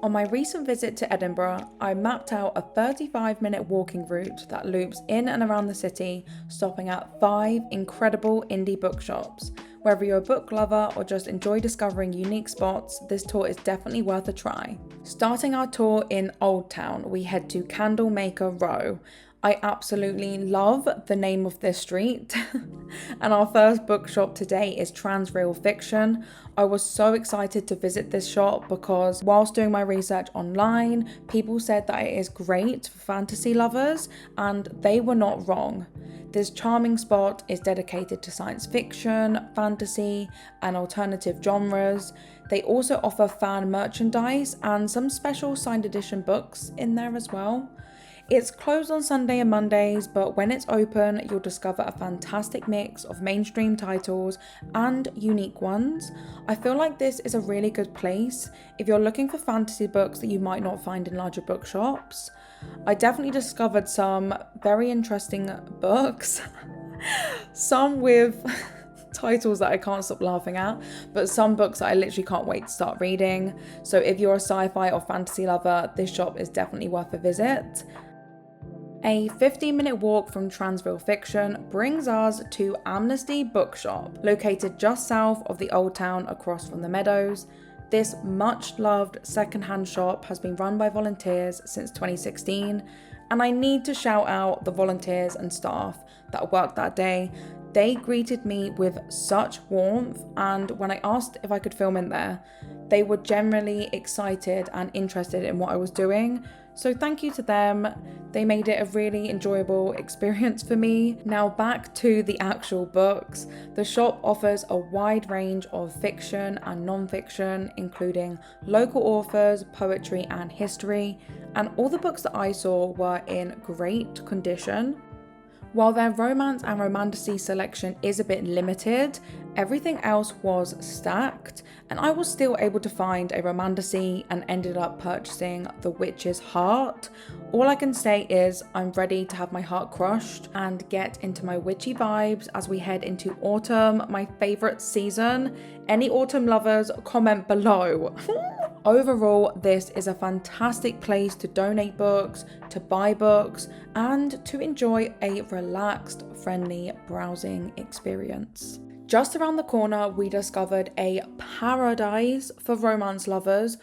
On my recent visit to Edinburgh, I mapped out a 35-minute walking route that loops in and around the city, stopping at 5 incredible indie bookshops. Whether you're a book lover or just enjoy discovering unique spots, this tour is definitely worth a try. Starting our tour in Old Town, we head to Candlemaker Row. I absolutely love the name of this street. And our first bookshop today is Transreal Fiction. I was so excited to visit this shop because whilst doing my research online, people said that it is great for fantasy lovers, and they were not wrong. This charming spot is dedicated to science fiction, fantasy, and alternative genres. They also offer fan merchandise and some special signed edition books in there as well. It's closed on Sunday and Mondays, but when it's open, you'll discover a fantastic mix of mainstream titles and unique ones. I feel like this is a really good place if you're looking for fantasy books that you might not find in larger bookshops. I definitely discovered some very interesting books, some with titles that I can't stop laughing at, but some books that I literally can't wait to start reading. So if you're a sci-fi or fantasy lover, this shop is definitely worth a visit. A 15-minute walk from Transreal Fiction brings us to Amnesty Bookshop, located just south of the Old Town across from the Meadows. This much-loved second-hand shop has been run by volunteers since 2016, and I need to shout out the volunteers and staff that worked that day. They greeted me with such warmth, and when I asked if I could film in there, they were generally excited and interested in what I was doing. So thank you to them. They made it a really enjoyable experience for me. Now back to the actual books. The shop offers a wide range of fiction and non-fiction, including local authors, poetry and history. And all the books that I saw were in great condition. While their romance and romantasy selection is a bit limited, everything else was stacked, and I was still able to find a romantasy and ended up purchasing The Witch's Heart. All I can say is I'm ready to have my heart crushed and get into my witchy vibes as we head into autumn, my favourite season. Any autumn lovers, comment below. Overall, this is a fantastic place to donate books, to buy books, and to enjoy a relaxed, friendly browsing experience. Just around the corner, we discovered a paradise for romance lovers,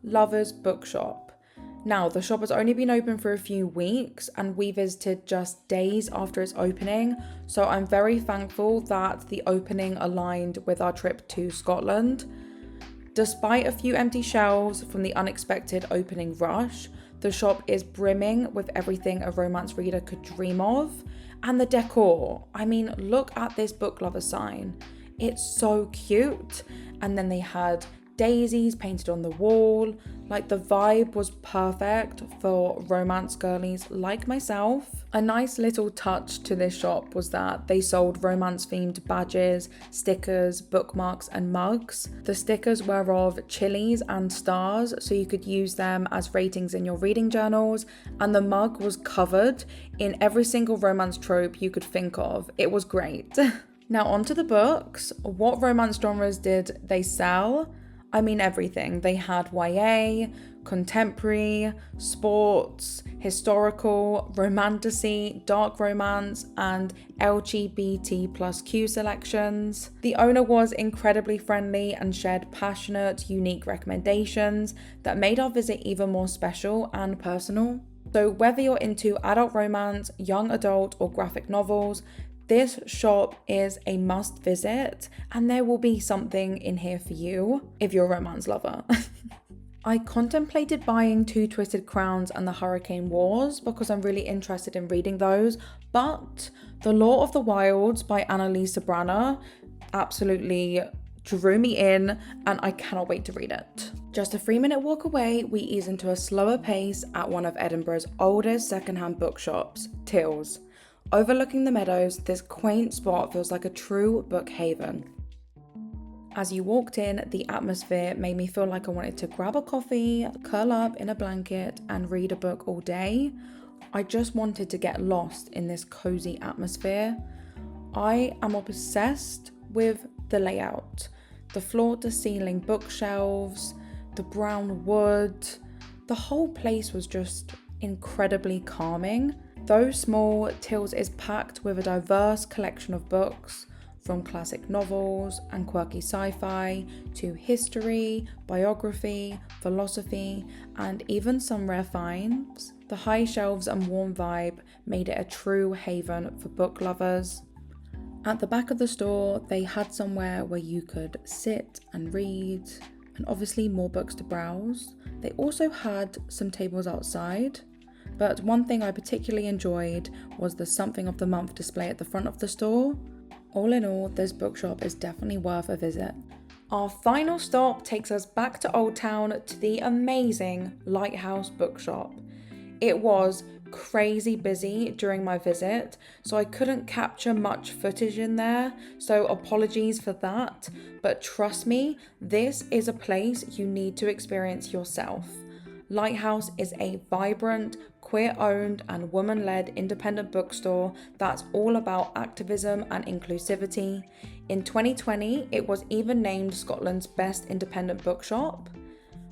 Lovers Bookshop. Now, the shop has only been open for a few weeks and we visited just days after its opening, so I'm very thankful that the opening aligned with our trip to Scotland. Despite a few empty shelves from the unexpected opening rush, the shop is brimming with everything a romance reader could dream of. And the decor, I mean, look at this book lover sign. It's so cute. And then they had daisies painted on the wall. Like, the vibe was perfect for romance girlies like myself. A nice little touch to this shop was that they sold romance themed badges, stickers, bookmarks and mugs. The stickers were of chilies and stars, so you could use them as ratings in your reading journals, and the mug was covered in every single romance trope you could think of. It was great. Now onto the books. What romance genres did they sell? I mean everything. They had YA, contemporary, sports, historical, romantasy, dark romance, and LGBT+Q selections. The owner was incredibly friendly and shared passionate, unique recommendations that made our visit even more special and personal. So whether you're into adult romance, young adult, or graphic novels, this shop is a must visit, and there will be something in here for you if you're a romance lover. I contemplated buying Two Twisted Crowns and the Hurricane Wars because I'm really interested in reading those, but The Law of the Wilds by Annalise Sabrana absolutely drew me in, and I cannot wait to read it. Just a 3-minute walk away, we ease into a slower pace at one of Edinburgh's oldest secondhand bookshops, Tills. Overlooking the meadows, this quaint spot feels like a true book haven. As you walked in, the atmosphere made me feel like I wanted to grab a coffee, curl up in a blanket, and read a book all day. I just wanted to get lost in this cozy atmosphere. I am obsessed with the layout. The floor-to-ceiling bookshelves, the brown wood. The whole place was just incredibly calming. Though small, Tills is packed with a diverse collection of books, from classic novels and quirky sci-fi to history, biography, philosophy, and even some rare finds. The high shelves and warm vibe made it a true haven for book lovers. At the back of the store, they had somewhere where you could sit and read, and obviously more books to browse. They also had some tables outside, but one thing I particularly enjoyed was the Something of the Month display at the front of the store. All in all, this bookshop is definitely worth a visit. Our final stop takes us back to Old Town to the amazing Lighthouse Bookshop. It was crazy busy during my visit, so I couldn't capture much footage in there, so apologies for that, but trust me, this is a place you need to experience yourself. Lighthouse is a vibrant, queer-owned and woman-led independent bookstore that's all about activism and inclusivity. In 2020, it was even named Scotland's best independent bookshop.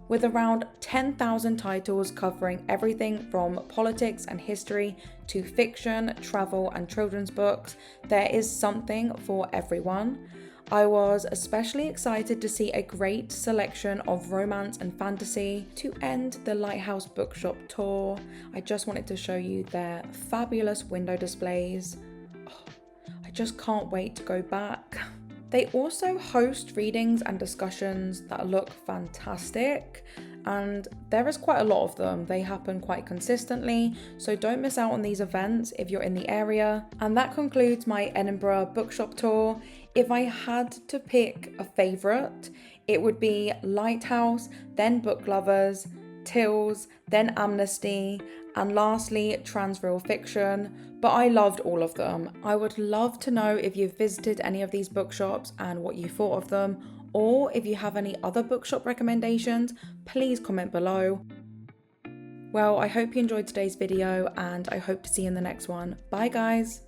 With around 10,000 titles covering everything from politics and history to fiction, travel and children's books, there is something for everyone. I was especially excited to see a great selection of romance and fantasy. To end the Lighthouse Bookshop tour, I just wanted to show you their fabulous window displays. Oh, I just can't wait to go back. They also host readings and discussions that look fantastic, and there is quite a lot of them. They happen quite consistently, so don't miss out on these events if you're in the area. And that concludes my Edinburgh bookshop tour. If I had to pick a favourite, it would be Lighthouse, then Book Lovers, Tills, then Amnesty, and lastly Transreal Fiction, but I loved all of them. I would love to know if you've visited any of these bookshops and what you thought of them, or if you have any other bookshop recommendations, please comment below. Well, I hope you enjoyed today's video and I hope to see you in the next one. Bye guys!